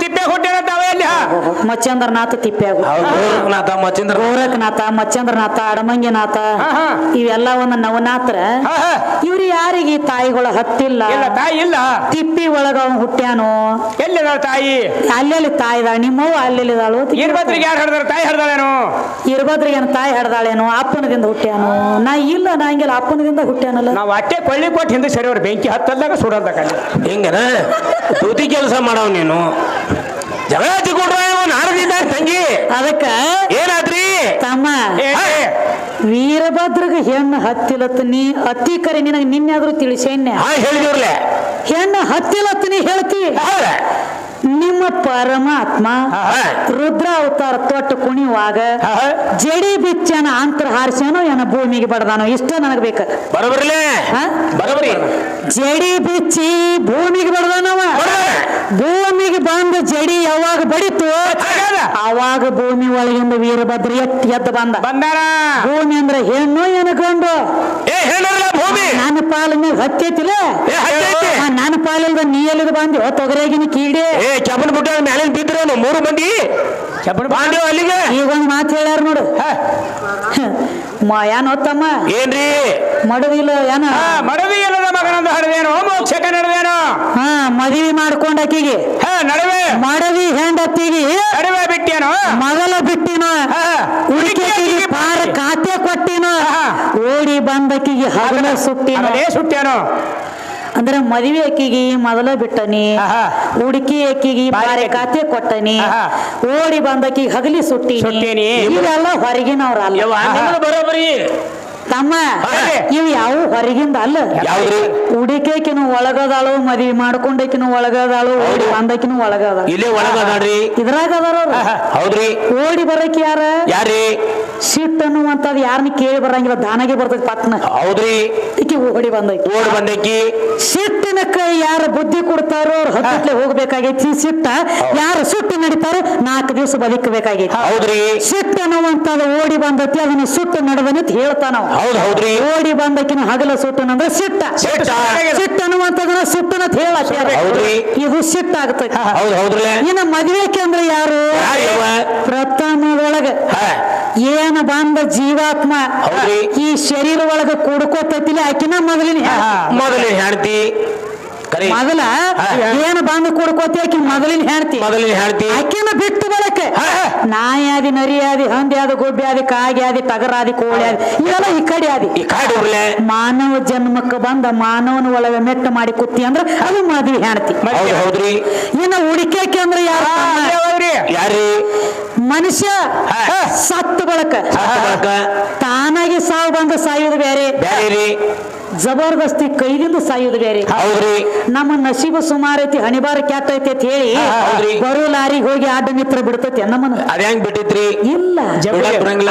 ತಿಪ್ಪೆ ಹುಟ್ಟಿರಂತ ಅವ ಎಲ್ಲಿ ಮಚ್ಚಂದ್ರನಾಥ ತಿಪ್ಪ್ಯಾಗ ಗೋರಖನಾಥ ಮಚ್ಚಂದ್ರನಾಥ ಅಡಮಂಗಿನಾಥ ಇವೆಲ್ಲ ಒಂದು ನವನಾಥರ ಇವ್ರು ಯಾರಿಗೆ ತಾಯಿಗಳ ಹತ್ತಿಲ್ಲ ತಾಯಿ ಇಲ್ಲ ತಿಪ್ಪಿ ಒಳಗ ಅವನು ಹುಟ್ಟ್ಯಾನು ಎಲ್ಲಿದಾಳ ತಾಯಿ ಅಲ್ಲೆಲ್ಲಿ ತಾಯಿದಾಳ ನಿಮ್ಮವ್ವ ಅಲ್ಲೆಲ್ಲಿದಾಳು ಇರ್ಬದ್ರಿಗೆ ಯಾರು ಹಡ್ದಾರ ತಾಯಿ ಹಡ್ದಾಳೇನು ಇರ್ಬದ್ರಿಗೇನು ತಾಯಿ ಹಡ್ದಾಳೇನು ಅಪ್ಪನದಿಂದ ಹುಟ್ಟ್ಯಾನು ನಾ ಇಲ್ಲ ನಾ ಹಂಗಿಲ್ಲ ಅಪ್ಪನದಿಂದ ಹುಟ್ಟ್ಯಾನಲ್ಲ ನಾವು ಅಟ್ಟೆ ಕೊಳ್ಳಿ ಕೊಟ್ಟು ಹಿಂದೆ ಸರಿ ಅವ್ರು ಬೆಂಕಿ ಹತ್ತಲ್ದಾಗ ಸುಡಲ್ದಾಗ ಹಿಂಗನ ತುತಿ ಕೆಲಸ ಮಾಡವ್ ನೀನು ಜಗಳ ಹಚ್ಚಿಕೊಡ್ರ ನಾಡದಿಂದ ತಂಗಿ ಅದಕ್ಕ ಏನಾದ್ರಿ ತಮ್ಮ ವೀರಭದ್ರಗ ಹೆಣ್ಣು ಹತ್ತಿಲತ್ತ ನೀ ಅತಿ ಕರೆ ನಿನಗೆ ನಿನ್ನೆಯಾದ್ರೂ ತಿಳಿಸೇನ್ಯ ಹೇಳಿದಿರ್ಲೆ ಹೆಣ್ಣು ಹತ್ತಿಲತ್ತ ನೀ ಹೇಳ್ತಿ ನಿಮ್ಮ ಪರಮಾತ್ಮ ರುದ್ರ ಅವತಾರ ತೊಟ್ಟು ಕುಣಿಯುವಾಗ ಜಡಿ ಬಿಚ್ಚನ ಅಂತರ ಹಾರಿಸ್ಯಾನೋ ಏನ ಭೂಮಿಗೆ ಬಡದಾನೋ ಇಷ್ಟ ನನಗ್ ಬೇಕ ಬರೋಬರ್ಲೆ ಬರೋಬರಿ ಜಡಿ ಬಿಚ್ಚಿ ಭೂಮಿಗೆ ಬಡದಾನವ ಭೂಮಿಗೆ ಬಂದ ಜಡಿ ಯಾವಾಗ ಬಡಿತು ಅವಾಗ ಭೂಮಿ ಒಳಗಿಂದ ವೀರಭದ್ರ ಎದ್ದು ಬಂದಾರ ಭೂಮಿ ಅಂದ್ರೆ ಹೆಣ್ಣು ಏನ ಗಂಡು ನನ್ನ ಪಾಲಿನ ಹತ್ತೈತಿಲ್ಲ ನನ್ನ ಪಾಲಿಲ್ದ ನೀ ಎಲ್ಲಿದ ಬಂದಿ ತೊಗರಾಗಿನ ಕೀಡೆ ಚಪ್ಪನ್ ಬಿಟ್ಟ ಮ್ಯಾಲಿನ ಬಿದ್ರೇನು 3 ಮಂದಿ ಅಲ್ಲಿಗೆ ಈಗ ಒಂದ್ ಮಾತು ಹೇಳ್ಯಾರ ನೋಡು ಏನ್ ಹೊತ್ತಮ್ಮ ಏನ್ರಿ ಮಡವಿಲ್ಲ ಏನ ಮಡವಿ ಇಲ್ಲದ ಮಗನಂದು ಹಡದೇನು ಮೋಕ್ಷಕ ನಡೆದೇನು ಮದುವೆ ಮಾಡ್ಕೊಂಡ ಅಕ್ಕಿಗೆ ನಡುವೆ ಮಡವಿ ಹೆಂಡತಿಗೆ ನಡುವೆ ಬಿಟ್ಟೇನು ಮೊದಲ ಬಿಟ್ಟಿನ ಉಳಿಕೆಗೆ ಪಾರ ಖಾತೆ ಕೊಟ್ಟಿನ ಓಡಿ ಬಂದಕ್ಕಿಗೆ ಹಗಲ ಸುಟ್ಟೇನು ಅಂದ್ರೆ ಮದುವೆ ಅಕ್ಕಿಗೆ ಮೊದಲ ಬಿಟ್ಟನಿ ಹುಡುಕಿ ಅಕ್ಕಿಗೆ ಬಾರೆ ಖಾತೆ ಕೊಟ್ಟನಿ ಓಡಿ ಬಂದಕ್ಕಿಗೆ ಹಗಲಿ ಸುಟ್ಟಿನಿ ಇವೆಲ್ಲ ಹೊರಗಿನವ್ರಲ್ಲ ಬರೋಬರಿ ತಮ್ಮ ಇವ್ ಯಾವ ಹೊರಗಿಂದ ಅಲ್ಲ ಹುಡುಕೇಕಿನ ಒಳಗದಾಳು ಮದ್ವಿ ಮಾಡ್ಕೊಂಡಕಿನ ಒಳಗದಾಳು ಓಡಿ ಬಂದಕಿನ ಒಳಗದ ಇದ್ರಾಗ ಅದಾರ ಹೌದ್ರಿ ಓಡಿ ಬರಕ್ ಯಾರ್ರಿ ಸಿಟ್ ಅನ್ನುವಂತದ್ ಯಾರನ್ನ ಕೇಳಿ ಬರಂಗಿಲ್ಲ ದಾನಾಗೆ ಬರ್ತೈತಿ ಪಟ್ನ ಹೌದ್ರಿ ಈಕಿ ಓಡಿ ಬಂದಕಿ ಸಿಟ್ಟಿನ ಕೈ ಯಾರು ಬುದ್ಧಿ ಕೊಡ್ತಾರೋ ಅವ್ರು ಹತ್ತಲೆ ಹೋಗ್ಬೇಕಾಗೈತಿ ಸಿಟ್ಟ ಯಾರು ಸುಟ್ಟು ನಡಿತಾರೋ 4 ದಿವಸ ಬದುಕಬೇಕಾಗೈತಿ ಹೌದ್ರಿ ಸಿಟ್ಟು ಅನ್ನುವಂತದ ಓಡಿ ಬಂದತಿ ಅದನ್ನ ಸುಟ್ಟು ನಡೆದನಂತ ಹೇಳ್ತಾನ ಹೌದ್ರಿ ಓಡಿ ಬಂದಕಿನ ಹಗಲ ಸುಟ್ಟನಂದ್ರೆ ಸಿಟ್ಟ ಅನ್ನುವಂತದನ್ನ ಸುಟ್ಟನಂತ ಹೇಳತ್ತೀರಿ ಇದು ಸಿಟ್ಟ ಆಗ್ತೈತಿ ಇನ್ನ ಮದ್ವೆಕೆ ಅಂದ್ರೆ ಯಾರು ಪ್ರಥಮದೊಳಗ ಏನ ಬಂದ ಜೀವಾತ್ಮ ಈ ಶರೀರ ಒಳಗ ಕೂಡ್ಕೋತೈತಿಲ್ಲ ಆಕಿನ ಮೊದಲಿನ ಹೇಳ್ತಿ ಮೊದಲ ಏನ ಬಂದು ಕೂಡ್ಕೋತಿ ಆಕಿ ಮೊದಲಿನ ಹೇಳ್ತಿ ಆಕಿನ ಬಿಟ್ಟು ಬಳಕ ನಾಯಿ ಆದಿ ನರಿ ಆದಿ ಹಂದಿ ಆದಿ ಗೊಬ್ಬಿ ಆದಿ ಕಾಗಿ ಆದಿ ಟಗರ ಆದಿ ಕೋಳಿ ಆದಿ ಇವೆಲ್ಲ ಈ ಕಡೆ ಆದಿ ಮಾನವ ಜನ್ಮಕ್ಕೆ ಬಂದ ಮಾನವನ ಒಳಗೆ ಮೆಟ್ಟ ಮಾಡಿ ಕುತ್ತಿ ಅಂದ್ರ ಅದು ಮದ್ವಿ ಹೇಳ್ತಿ ಇನ್ನು ಹುಡುಕೇಕೆ ಅಂದ್ರೆ ಯಾರು ಮನುಷ್ಯ ಸತ್ತ ಬಳಕ ತಾನಾಗಿ ಸಾವು ಬಂದ ಸಾಯುವುದು ಬೇರೆ ಜಬರ್ದಸ್ತಿ ಕೈದಿಂದ ಸಾಯುವುದು ಬೇರೆ ನಮ್ಮ ನಸೀಬು ಸುಮಾರು ಐತಿ ಹಣಿಬಾರ ಕ್ಯಾಟ್ ಐತಿ ಅಂತ ಹೇಳಿ ಬರೋ ಲಾರಿಗೆ ಹೋಗಿ ಆಡ ಮಿತ್ರ ಬಿಡ್ತೈತಿ ನಮ್ಮನ್ನ ಬಿಟ್ಟಿದ್ರಿ ಇಲ್ಲ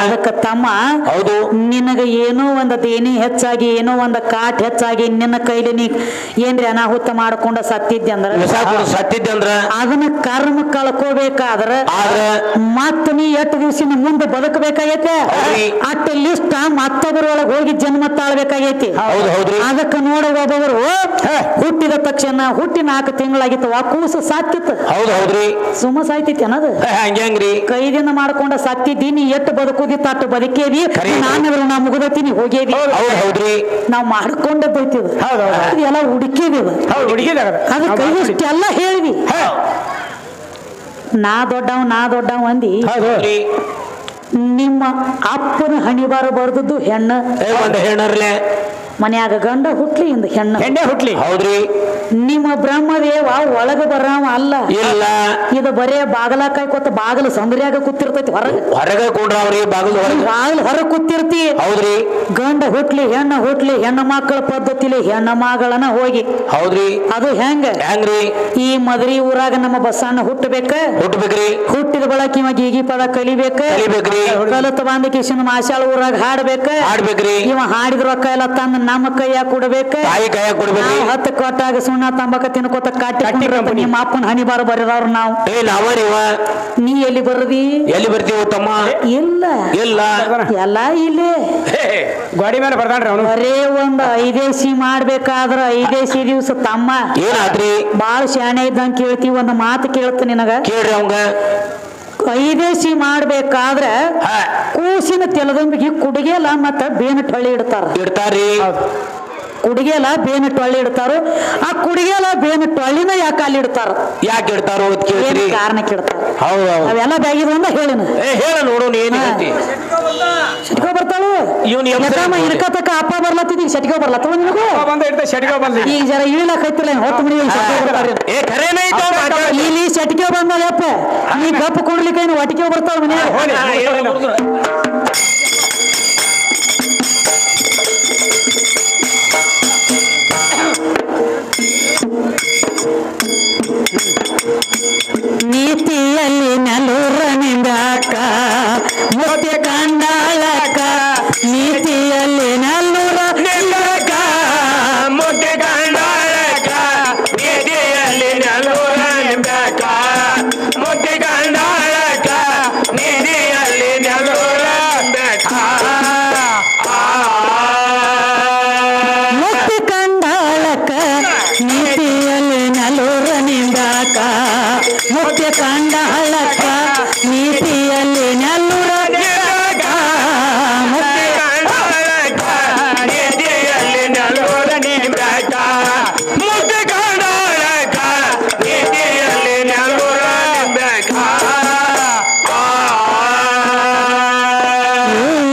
ಅದಕ್ಕ ತಮ್ಮ ನಿನಗ ಏನೋ ಒಂದ ದೇನಿ ಹೆಚ್ಚಾಗಿ ಏನೋ ಒಂದ ಕಾಟ್ ಹೆಚ್ಚಾಗಿ ನಿನ್ನ ಕೈಲಿ ನೀ ಏನ್ರಿ ಅನಾಹುತ ಮಾಡ್ಕೊಂಡ ಸತ್ತಿದ್ದೆ ಅಂದ್ರ ಅದನ್ನ ಕರ್ಮ ಕಳ್ಕೋಬೇಕಾದ್ರ ಮತ್ತ ನೀ 8 ದಿವಸಿನ ಮುಂದೆ ಬದುಕಬೇಕಾಗೈತೆ ಅಟ್ಟ ಲಿಸ್ಟ್ ಮತ್ತೊಬ್ಬರೊಳಗೆ ಹೋಗಿ ಜನ್ಮ ತಾಳ್ಬೇಕಾಗೈತಿ ಅದಕ್ಕೆ ನೋಡ ಒಬ್ಬೊಬ್ರು ಹುಟ್ಟಿದ ತಕ್ಷಣ ಹುಟ್ಟಿ 4 ತಿಂಗಳಾಗಿತ್ತು ಕೂಸು ಸಾತ್ತಿತ್ತು ಸುಮ್ಮ ಸಾಯ್ತಿತ್ತು ಅನ್ನೋದು ಕೈದಿಂದ ಮಾಡ್ಕೊಂಡ ಸತ್ತಿದ್ದೀನಿ ಎಟ್ಟು ಬದುಕುದಿತ್ತು ಅಟ್ಟು ಬದುಕೇದಿ ನಾನೆಲ್ಲ ನಾ ಮುಗಿದತೀನಿ ಹೋಗೇದಿ ನಾವ್ ಮಾಡ್ಕೊಂಡದ್ದೈತಿದ್ ಎಲ್ಲ ಹುಡುಕಿದಿವ ಅದ ಕೈಷ್ಟೆಲ್ಲ ಹೇಳಿವಿ ನಾ ದೊಡ್ಡವ್ ಅಂದಿ ನಿಮ್ಮ ಅಪ್ಪನ ಹಣಿಬಾರ ಬರ್ದದ್ದು ಹೆಣ್ಣರ್ಲೆ ಮನ್ಯಾಗ ಗಂಡ ಹುಟ್ಲಿ ಇಂದ ಹೆಣ್ಣೆ ಹುಟ್ಲಿ ನಿಮ್ಮ ಬ್ರಹ್ಮದೇವ ಒಳಗ ಬರಾವ ಅಲ್ಲ ಇದು ಬರೇ ಬಾಗಲ ಕಾಯ್ಕೊತ ಬಾಗಲ ಸಂದ್ರ್ಯಾಗ ಕೂತಿರ್ತೈತಿ ಹೊರಗ ಹೊರಗ ಕೂತಿರ್ತಿ ಗಂಡ ಹುಟ್ಲಿ ಹೆಣ್ಣು ಮಕ್ಕಳ ಪದ್ಧತಿಲಿ ಹೆಣ್ಣು ಮಗಳನ್ನ ಹೋಗಿ ಅದು ಹೆಂಗ್ರಿ ಈ ಮದ್ರಿ ಊರಾಗ ನಮ್ಮ ಬಸಣ್ಣ ಹುಟ್ಟಬೇಕ್ರಿ ಹುಟ್ಟಿದ ಬಳಕ ಇವ ಗೀಗಿ ಪದ ಕಲಿಬೇಕ ಕಲತ ಬಂದ ಕಿಶನ್ ಮಾಶಾಳ ಊರಾಗ ಹಾಡ್ಬೇಕ್ರಿ ಇವ ಹಾಡಿದ ರೊಕ್ಕ ಎಲ್ಲ ತಂದ ನಮ್ಮ ಕೈಯಾಗ ಕೊಡ್ಬೇಕ 10 ಕೊಟ್ಟಾಗ ಸುಣ್ಣ ತಂಬಾಕ ತಿನ್ಕೋತ ಕಾಟಿ ನಿಮ್ಮ ಅಪ್ಪನ ಹಣಿಬಾರ ಬರೆದವ್ರು ನಾವು ಏ ನಾವ ನೀವ ನೀ ಎಲ್ಲಿ ಬರದಿ ಎಲ್ಲಿ ಬರ್ತೀವಿ ತಮ್ಮ ಇಲ್ಲ ಇಲ್ಲ ಎಲ್ಲ ಇಲ್ಲೇ ಗೋಡಿ ಮೇಲೆ ಬರ್ತಾನ್ರಿ ಅವನು ಬರೇ ಒಂದ್ ಐದೇಸಿ ಮಾಡ್ಬೇಕಾದ್ರ ಐದೇಸಿ ದಿವ್ಸ ತಮ್ಮ ಏನಾದ್ರಿ ಬಾಳ ಶಾಣೆ ಇದ್ದಂಗ ಕೇಳ್ತೀವಿ ಒಂದ್ ಮಾತು ಕೇಳ್ತ ನಿನಗ ಕೇಳ್ರಿ ಅವಂಗ ಐದೇಸಿ ಮಾಡ್ಬೇಕಾದ್ರ ಕೂಸಿನ ತೆಲದಂಬಿಗೆ ಕುಡಿಗೆಲ್ಲ ಮತ್ತ ಬೇನ ಟೊಳ್ಳಿ ಇಡ್ತಾರ ಇಡ್ತಾರ್ರಿ ಕುಡಿಗೆಲ್ಲ ಬೇನ ಟೊಳ್ಳಿ ಇಡ್ತಾರ ಆ ಕುಡಿಗೆಲ್ಲ ಬೇನ ಟೊಳ್ಳಿನ ಯಾಕೆ ಅಲ್ಲಿ ಇಡ್ತಾರ ಯಾಕೆ ಇಡ್ತಾರೋ ಅಂತ ಏನ್ ಕೇಳ್ತೀರಿ ಕಾರಣಕ್ಕೆ ಇಡ್ತಾರ ಹೌದು ಹೌದು ಅವೆಲ್ಲ ಬ್ಯಾಗಿದ್ವು ಅಂದ ಹೇಳಿನ ಏ ಹೇಳ ನೋಡೋಣ ಏನ್ ಹೇಳ್ತಿ ಸಟ್ಕೋ ಬರ್ತಾಳು ಇವ್ನು ಇಡ್ಕತಕ್ಕ ಅಪ್ಪ ಬರ್ಲತ್ತಿದ್ ಈಗ ಸಟ್ಕೋ ಬರ್ಲತ್ತವ ನಿನಗೂ ಬಂದ ಇಡ್ತ ಶೆಟ್ಗೆ ಬಂದ್ಲಿ ಈಗ ಜರ ಇಳಿಲಕೈತಿಲ್ಲ ಹೊತ್ತು ಮನಿ ಏ ಖರೇನ ಇಲ್ಲಿ ಸಟ್ಕೋ ಬಂದಲ್ಲಪ್ಪ ನೀ ಗಪ್ಪ ಕುಡ್ಲಿಕ್ಕೆ ಏನು ಒಟ್ಟಿಗೆ ಬರ್ತಾವ ಮನ್ಯಾಗ ನೀತಿಯಲ್ಲಿ ನಲ್ಲೂರನಿಂದಾಕ ಮುತ್ಯ ಕಂಡಾಳಕ ನೀತಿಯಲ್ಲಿ ನಲ್ಲೂರ ಮುದ್ದೆ ಕಂಡಾಳಕ ನಿಧಿಯಲ್ಲಿ ನಲ್ಲೂರ ನಿಂಬಕ ಮುದ್ದೆ ಕಂಡಾಳಕ ನಿಧಿಯಲ್ಲಿ ನಲ್ಲೂರ ನಿಂಬಕ ಮುತ್ಯ ಕಂಡಾಳಕ ನೀತಿಯಲ್ಲಿ ನಲ್ಲೂರನಿಂದಾಕ ಮುತ್ಯ ಕಂಡಾಳಕ ನೀತಿಯಲ್ಲಿ ನಲ್ಲೂರ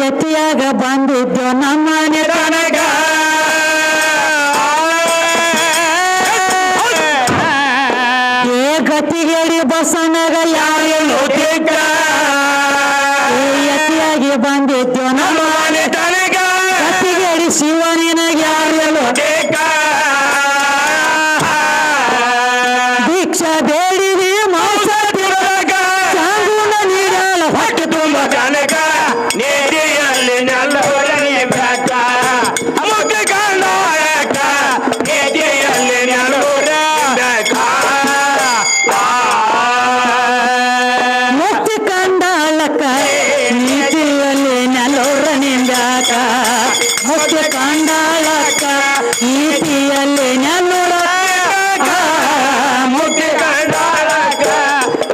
ಯತಿಯಾಗ ಬಂದಿದ್ದು ನಮ್ಮನೆ ತನಗ ಏ ಗತಿಗೇಡಿ ಬಸನಗ ಯಾರು ಯತಿಯಾಗಿ ಬಂದಿದ್ದು ನಮ್ಮನೆ ತನಗ ಗತಿಗೇಡಿ ಶಿವನಿನಗ ಯಾರು ದೀಕ್ಷಾ ಬೇಡಿದಿ ಮಾಂಸ ತಿರುಗ ಚಾಂಗುನ ನೀಡಾಳ ಹೊಟ್ಟೆ ತುಂಬ ತನಕ ನಿಧಿಯಲ್ಲಿ ನಲ್ಲೂರ ನಿಂಬಕ ಮುದ್ದೆ ಕಂಡಾಳಕ ನಿಧಿಯಲ್ಲಿ ನಲ್ಲೂರ ನಿಂಬಕ ಮುಕ್ತಿ ಕಂಡಾಳಕ ನೀತಿಯಲ್ಲಿ ನಲ್ಲೂರನಿಂದಾಕ ಮುಕ್ತಿ ಕಂಡಾಳಕ ನೀತಿಯಲ್ಲಿ ನಲ್ಲೂರ ಮುದ್ದೆ ಕಂಡಾಳಕ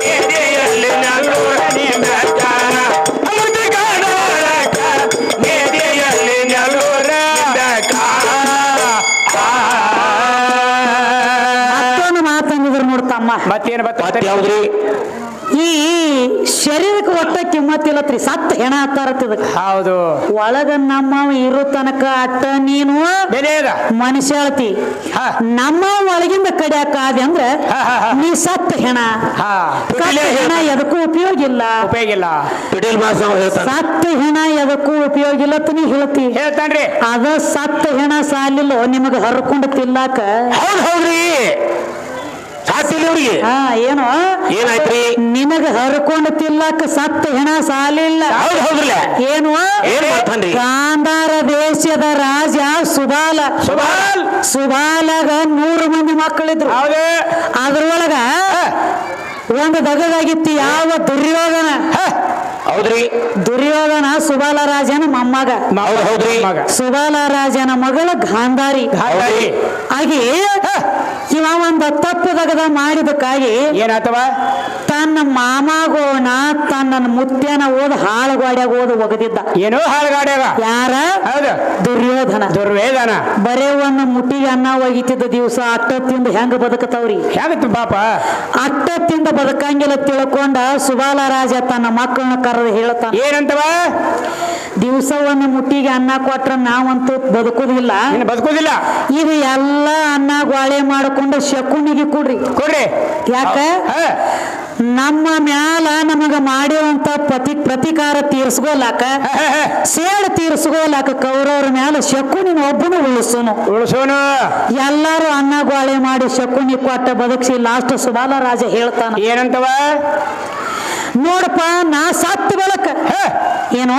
ನಿಧಿಯಲ್ಲಿ ನಲ್ಲೂರ ನಿಂಬಕ ಮುದ್ದೆ ಕಂಡಾಳಕ ನಿಧಿಯಲ್ಲಿ ನಲ್ಲೂರ ನಿಂಬಕ ಮತ್ತೊಂದು ಮಾತಂದಿದ್ರು ನೋಡ್ತಮ್ಮ ಮತ್ತೇನು ಮತ್ತೆ ಯಾವ್ದ್ರಿ ಈ ಶರೀರಕ್ಕೆ ಒಟ್ಟ ಕಿಮ್ಮತ್ತಿಲ್ಲತ್ರಿ ಸತ್ತ ಹೆಣ ಹತ್ತಾರತ್ತಿದಕ್ಕೆ ಹೌದು ಒಳಗ ನಮ್ಮವ ಇರೋ ತನಕ ಅಟ್ಟ ನೀನು ಬೆಲೆ ಅದ ಮನುಷ್ಯಾಳ್ತಿ ಹಾ. ನಮ್ಮ ಒಳಗಿಂದ ಕಡಿಯಾಕಾದೆ ಅಂದ್ರೆ ಹಾ, ಹಾ, ಹಾ. ನೀ ಸತ್ತ ಹೆಣ ಹಾ ಸತ್ತ ಹೆಣ ಎದಕ್ಕೂ ಉಪಯೋಗ ಇಲ್ಲ ಉಪಯೋಗ ಇಲ್ಲ ಪಿಟೀಲ್ ಮಾಸ ಹೇಳ್ತಾನೆ ಸತ್ತ ಹೆಣ ಎದಕ್ಕೂ ಉಪಯೋಗ ಇಲ್ಲ ಅಂತ ನೀ ಹೇಳ್ತಿ ಹೇಳ್ತಾನ್ರಿ ಅದ ಸತ್ತ ಹೆಣ ಸಾಲಿಲ್ಲೋ ನಿಮಗ ಹರ್ಕೊಂಡು ತಿನ್ನಾಕ ಹೌದ್ ಹೌದ್ರಿ ಸಾತಿಲ್ಲ ಅವ್ರಿಗೆ ಹಾ ಏನು ಏನಾಯ್ತ್ರಿ ನಿನಗ ಹರ್ಕೊಂಡು ತಿನ್ನಾಕ ಸತ್ತ ಹೆಣ ಸಾಲಿಲ್ಲ ಹೌದ್ ಹೌದ್ರಲ್ಲ ಏನು ಏನ್ ಮಾಡ್ತಾನ್ರಿ ಗಾಂಧಾರ ದೇಶದ ರಾಜ ಸುಬಾಲ ಸುಬಾಲಗ 100 ಮಂದಿ ಮಕ್ಕಳಿದ್ರು ಹೌದು ಅದ್ರೊಳಗ ಒಂದು ದಗದಾಗಿತ್ತು ಯಾವ ದುರ್ಯೋಧನ ಹೌದ್ರಿ ದುರ್ಯೋಧನ ಸುಬಾಲ ರಾಜನ ಮೊಮ್ಮಗ ಹೌದ್ ಹೌದ್ರಿ ಮಗ ಸುಬಾಲ ರಾಜನ ಮಗಳ ಗಾಂಧಾರಿ ಹಾಗಾಗಿ ಹಾಗೆ ಇವ ಒಂದು ತಪ್ಪು ದಗದ ಮಾಡಿದಕ್ಕಾಗಿ ಏನಾತವ ತನ್ನ ಮಾಮಗೋಣ ತನ್ನ ಮುತ್ಯನ ಓದ್ ಹಾಳುಗಾಡ್ಯಾಗ ಓದ್ ಒಗದಿದ್ದ ಏನೋ ಹಾಳುಗಾಡ್ಯಾಗ ಯಾರ ಹೌದು ದುರ್ಯೋಧನ ದುರ್ವೇದನ ಬರೇ ಒಂದು ಮುಟ್ಟಿಗೆ ಅನ್ನ ಒಗಿತಿದ್ದ ದಿವಸ ಅಟ್ಟತ್ತಿಂದ ಹೆಂಗ ಬದುಕತವ್ರಿ ಹೆಂಗತ್ತು ಪಾಪ ಅಟ್ಟತ್ತಿಂದ ಬದುಕಂಗಿಲ್ಲ ತಿಳ್ಕೊಂಡ ಸುಬಾಲ ರಾಜ ತನ್ನ ಮಕ್ಕಳನ್ನ ಕರೆದು ಹೇಳ್ತಾನ ಏನಂತವ ದಿವಸ ಒಂದು ಮುಟ್ಟಿಗೆ ಅನ್ನ ಕೊಟ್ರ ನಾವಂತೂ ಬದುಕುದಿಲ್ಲ ಇನ್ನು ಬದುಕುದಿಲ್ಲ ಇದು ಎಲ್ಲ ಅನ್ನ ಗ್ವಾಳೆ ಮಾಡಿಕೊಂಡು ಶಕುನಿಗೆ ಕೊಡ್ರಿ ಕೊಡ್ರಿ ಯಾಕ ಹಾ. ನಮ್ಮ ಮ್ಯಾಲ ನಮಗ ಮಾಡಿರುವಂತ ಪ್ರತಿಕಾರ ತೀರ್ಸ್ಕೋಲಾಕ ಸೇಡ್ ತೀರ್ಸ್ಕೋಲಾಕ ಕೌರವ್ರ ಮ್ಯಾಲ ಶಕುನಿನ ಒಬ್ಬನು ಉಳಿಸೋನು ಉಳಿಸೋನು ಎಲ್ಲಾರು ಅನ್ನ ಗ್ವಾಳೆ ಮಾಡಿ ಶಕುನಿ ಕೊಟ್ಟ ಬದುಕಿಸಿ ಲಾಸ್ಟ್ ಸುಬಾಲ ರಾಜ ಹೇಳ್ತಾನ ಏನಂತವ ನೋಡಪ್ಪ ನಾ ಸತ್ತ ಬಳಕ ಬಳಕ ಏನು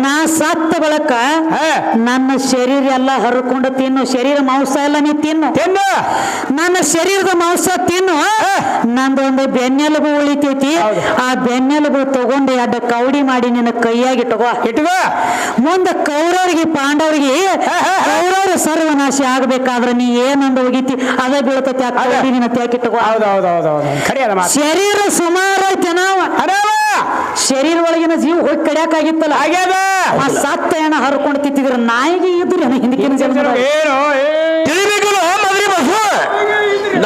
ನಾ ಸತ್ತ ಬಳಕ ಹಾ. ನನ್ನ ಶರೀರ ಎಲ್ಲ ಹರ್ಕೊಂಡು ತಿನ್ನು, ಶರೀರ ಮಾಂಸ ಎಲ್ಲ ನೀ ತಿನ್ನು, ತಿನ್ನು ನನ್ನ ಶರೀರದ ಮಾಂಸ ತಿನ್ನು, ನಂದೊಂದು ಬೆನ್ನೆಲುಬು ಉಳಿತೈತಿ, ಹೌದು. ಆ ಬೆನ್ನೆಲುಬು ತಗೊಂಡು ಅಡ್ಡ ಕೌಡಿ ಮಾಡಿ ನಿನ್ನ ಕೈಯಾಗಿ ಇಟ್ಕೋ. ಇಟ್ಕೋ ಮುಂದೆ ಕೌರವರಿಗೆ ಪಾಂಡವರಿಗೆ ಕೌರವರ ಸರ್ವನಾಶ ಆಗ್ಬೇಕಾದ್ರೆ ನೀ ಏನಂದು ಹೋಗಿತಿ ಅದ ಬೀಳ್ತೈತಿ, ಆ ಕೌಡಿ ನಿನ್ನ ತ್ಯಾಕಿಟ್ಕೋ. ಹೌದು ಹೌದು ಹೌದು ಹೌದು ಖರೆ ಅದ ಮಾತು. ಶರೀರ ಸುಮಾರು ಐತೆ ನಾವ, ಶರೀರ ಒಳಗಿನ ಜೀವ ಹೋಗಿ ಕಡಿಯಾಕಾಗಿತ್ತಲ್ಲ, ಆಗ್ಯದ ಆ ಸತ್ತ ಹೆಣ ಹರ್ಕೊಂಡು ತಿತ್ತಿದ್ರ ನಾಯಿಗೆ ಇದ್ರಿ ಹಿಂದಕ್ಕಿನ ಜನ್ಮ ಏನು ತಿಳಿಬೇಕಲ್ಲ ಮದ್ರಿ ಬಸ್ಸು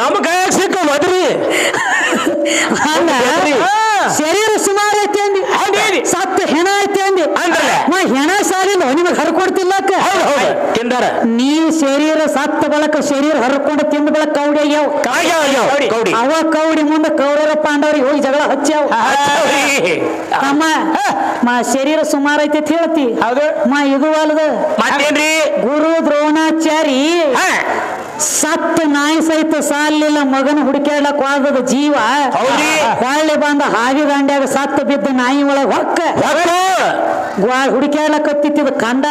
ನಮ್ಮ ಕೈಯಾಗ ಸಿಕ್ಕ ಮದ್ರಿ ಅಲ್ಲ ಶರೀರ ಸುಮಾರು ಐತೆ ಅಂದಿ, ಹೌದೇನಿ. ಸತ್ತ ಹೆಣ ಐತೆ ಅಂದಿ ಅಂದ್ರಲ್ಲ. ಹೆಣ ಸಾಲಿಲ್ಲ ನಿಮಗ್ ಹರ್ಕೊಡ್ತಿಲ್ಲಕ್ಕ. ತಿಂದಾರ ನೀ ಶರೀರ ಸತ್ತ ಬಳಕ ಶರೀರ ಹರ್ಕೊಂಡು ತಿಂದ ಬಳಕ ಕೌಡಿ ಆಗ್ಯಾವ. ಕೌಡಿ ಅವ ಕೌಡಿ ಮುಂದೆ ಕೌರವ ಪಾಂಡವರಿಗೆ ಹೋಗಿ ಜಗಳ ಹಚ್ಚಾವ. ಅಮ್ಮ ಶರೀರ ಸುಮಾರು ಐತೆ ಅಂತ ಹೇಳ್ತಿ, ಹೌದು ಇದು ಅಲ್ದ ಮತ್ತೇನ್ರಿ ಗುರು ದ್ರೋಣಾಚಾರಿ ಸತ್ತ ನಾಯಿ ಸಹಿತ ಸಾಲಿಲ್ಲ ಮಗನ ಹುಡುಕ್ಯಾಡ್ಲಕ್ ವಾದದ ಜೀವ ಹೌದ್ರಿ. ಹೊಳ್ಳಿ ಬಂದ ಹಾವಿ ದಂಡ್ಯಾಗ ಸತ್ತ ಬಿದ್ದ ನಾಯಿ ಒಳಗ ಹೊಕ್ಕ ಹುಡುಕ್ಯಾಡ್ಲಕ್ ಕತ್ತಿತ್ತಿದ ಕಂಡ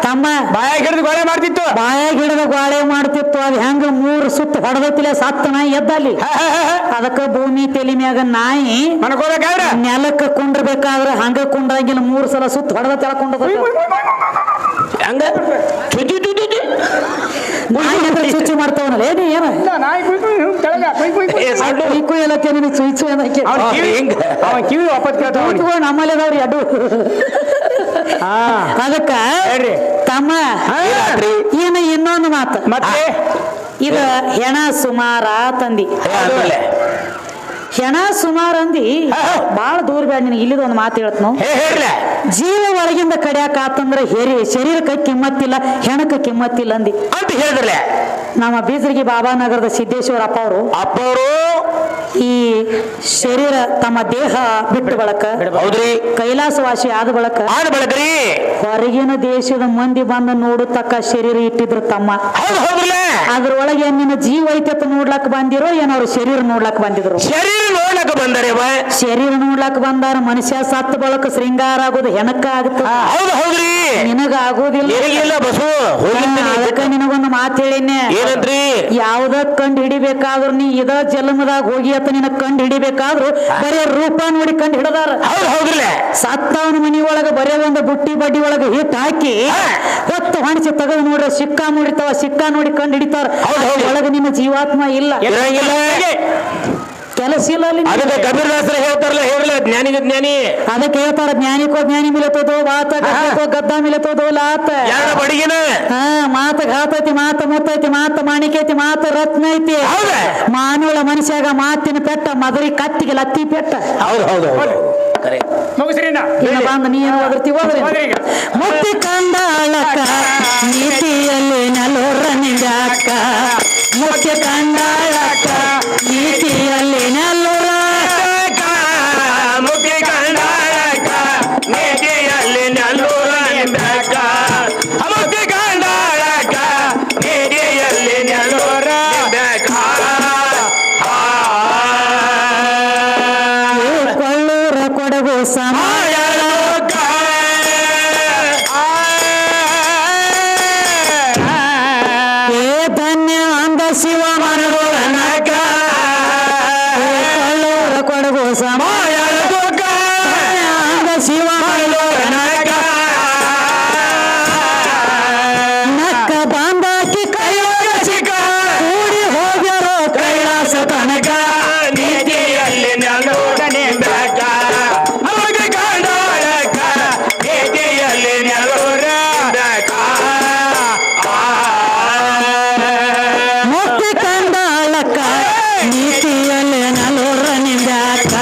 ತಮ್ಮ ಬಾಯಾಗ ಹಿಡಿದು ಗೋಳೆ ಮಾಡ್ತಿತ್ತು. ಬಾಯಾಗ ಹಿಡಿದ ಗೋಳೆ ಮಾಡ್ತಿತ್ತು. ಅದ್ ಹೆಂಗ 3 ಸುತ್ತ ಹೊಡೆದತಿಲ್ಲ ಸತ್ತ ನಾಯಿ ಎದ್ದಲ್ಲಿ. ಅದಕ್ಕ ಭೂಮಿ ತಲೆ ಮ್ಯಾಗ ನಾಯಿ ಮನ್ಕೋಬೇಕಾದ್ರೆ ನೆಲಕ್ಕ ಕುಂಡ್ರಬೇಕಾದ್ರ ಹಂಗ ಕುಂಡ್ರಂಗಿಲ್ಲ 3 ಸಲ ಸುತ್ತ ಹೊಡೆದ ತೆಳಕೊಂಡ ಹಂಗ ಚುಚ್ಚು ಮಾಡ್ತಾವನಲ್ಲ ಏನಿ ಏನ ನಾಯಿ ಕೆಳಗ ಕುಯ್ಕು ಎಲ್ಲ ತೇನಿ ಚುಚ್ಚು ಅನ್ನಕ್ಕೆ ಅವನ್ ಕಿವಿ ವಾಪಸ್ ಕೇಳ್ತಾವ. ನಮ್ಮಲ್ಲಿ ಅದಾವ್ರಿ ಅಡ್ಡು. ಅದಕ್ಕ ಹೇಳ್ರಿ. ತಮ್ಮ ಏನ ಇನ್ನೊಂದು ಮಾತು ಮತ್ತೆ ಇದ ಹೆಣ ಸುಮಾರ ತಂದಿ, ಹೆಣ ಸುಮಾರು ಅಂದಿ ಬಾಳ ದೂರ ಬೇಡ ನಿನಗೆ. ಇಲ್ಲಿದ ಒಂದು ಮಾತು ಹೇಳ್ತನು, ಜೀವ ಒಳಗಿಂದ ಕಡಿಯಾಕ ಆತಂದ್ರ ಶರೀರಕ್ಕೆ ಕಿಮ್ಮತ್ತಿಲ್ಲ, ಹೆಣಕ್ಕೆ ಕಿಮ್ಮತ್ತಿಲ್ಲ ಅಂದಿ ಅಂತ ಹೇಳಿದ್ರಲ್ಲ. ನಮ್ಮ ಬೀಜರಿಗೆ ಬಾಬಾನಗರದ ಸಿದ್ದೇಶ್ವರ ಅಪ್ಪವರು ಈ ಶರೀರ ತಮ್ಮ ದೇಹ ಬಿಟ್ಟು ಬಳಕ ಹೌದ್ರಿ ಕೈಲಾಸವಾಸಿ ಆದ ಬಳಕ ಬಳಕ್ರಿ ಹೊರಗಿನ ದೇಶದ ಮಂದಿ ಬಂದ ನೋಡತಕ್ಕ ಶರೀರ ಇಟ್ಟಿದ್ರು ತಮ್ಮ. ಅದ್ರೊಳಗೆ ನಿನ್ನ ಜೀವ ಐತೆ ನೋಡ್ಲಕ್ ಬಂದಿರೋ ಏನೋ ಅವ್ರ ಶರೀರ ನೋಡ್ಲಕ್ ಬಂದಿದ್ರು. ಶರೀರ ನೋಡ್ಲಕ್ಕ ಬಂದಾರೆ, ಶರೀರ ನೋಡ್ಲಕ್ ಬಂದಾರ. ಮನುಷ್ಯ ಸತ್ತ ಬಳಕ ಶೃಂಗಾರ ಆಗೋದು ಹೆಣಕ್ಕ ಆಗುತ್ತ, ಹೌದ್ರಿ ನಿನಗ ಆಗೋದಿಲ್ಲ. ಬಸು ಅದಕ್ಕ ನಿನಗೊಂದು ಮಾತು ಹೇಳಿನೇ, ಏನಂದ್ರಿ? ಯಾವ್ದ ಕಂಡು ಹಿಡಿಬೇಕಾದ್ರು ನೀ ಇದ ಜನ್ಮದಾಗ ಹೋಗಿ ಅಂತ ನಿನ ಕಂಡು ಹಿಡಿಬೇಕಾದ್ರು ಬರೇ ರೂಪ ನೋಡಿ ಕಂಡು ಹಿಡದಾರ. ಸತ್ತವನ ಮನಿ ಒಳಗ ಬರೇ ಒಂದು ಬುಟ್ಟಿ ಬಡ್ಡಿ ಒಳಗ ಹಿಟ್ ಹಾಕಿ ಹೊತ್ತು ಹೊಣಿಸಿ ತೆಗೆದು ನೋಡ್ರ ಸಿಕ್ಕಾ ನೋಡಿತಾವ, ಸಿಕ್ಕಾ ನೋಡಿ ಕಂಡು ಹಿಡಿತಾರ. ಒಳಗ ನಿನ್ನ ಜೀವಾತ್ಮ ಇಲ್ಲ, ಕೆಲಸ ಇಲ್ಲ ಅಲ್ಲಿ. ಅದಕ್ಕೆ ಕಬೀರದಾಸರು ಹೇಳ್ತಾರಲ್ಲ, ಹೇಳಲ್ಲ ಜ್ಞಾನಿಗೆ ಜ್ಞಾನಿ. ಅದಕ್ಕೆ ಹೇಳ್ತಾರ ಜ್ಞಾನಿಕೋ ಜ್ಞಾನಿ ಮಿಲತೋದೋ ವಾತ, ಗದ್ದ ಮಿಲತೋದೋ ಲಾತ. ಬಡಿಗಿನ ಮಾತ ಘಾತೈತಿ, ಮಾತ ಮುತ್ತೈತಿ, ಮಾತ ಮಾಣಿಕೈತಿ, ಮಾತ ರತ್ನ ಐತಿ. ಮಾನವಳ ಮನುಷ್ಯಾಗ ಮಾತಿನ ಪೆಟ್ಟ, ಮದರಿ ಕತ್ತಿಗೆ ಲತ್ತಿ ಪೆಟ್ಟ. ಹೌದು ಮುಗಿಸ್ರಿನ ಇನ್ನು ಬಂದು ನೀನು ಓದಿರ್ತಿ ಹೋದ್ರಿ. ಮುಕ್ತಿ ಕಂಡಾಳಕ್ಕ ನೀತಿಯಲ್ಲಿ ನಲೋರ ನಿಂದಾಕ, ಮುಕ್ತಿ ಕಂಡಾಳಕ್ಕ ನೀತಿಯಲ್ಲಿ ನಲೋರ, ಮುಕ್ತಿ ಕಂಡಾಳಕ್ಕ ನೀತಿಯಲ್ಲಿ ನಲೋರ ನಿಂದಾಕ, ಮುಕ್ತಿ ಕಂಡಾಳಕ್ಕ ನೀತಿಯಲ್ಲಿ ನಲೋರ ನಿಂದಾಕ. ಕೊಳ್ಳೂರ ಕೊಡಗು ಸಮ ಧನ್ಯ ಅಂದ ಶಿವ ಮನಗೋಳನಕ, ಕೊಳ್ಳೂರ ಕೊಡಗು ಸಮ ಅಂದ ಶಿವ ಮನಗೋಳನಕ, ನಕ್ಕ ಬಾಂಧಾಕಿ ಕೈಯೊಳಗ ಸಿಕ್ಕ ಕೂಡಿ ಹೋಗ್ಯಾರೋ ಕೈಲಾಸ ತನಕ, ನೀತಿಯಲ್ಲಿ ನಲೋರ ನಿಂದಾಕ, ಮುಕ್ತಿ ಕಂಡಾಳಕ್ಕ ನೀತಿಯಲ್ಲಿ ನಲೋರ ನಿಂದಾಕ. ಮುಕ್ತಿ ಕಂಡಾಳಕ್ಕ ನೀತಿಯಲ್ಲಿ ನಲೋರ ನಿಂದಾಕ.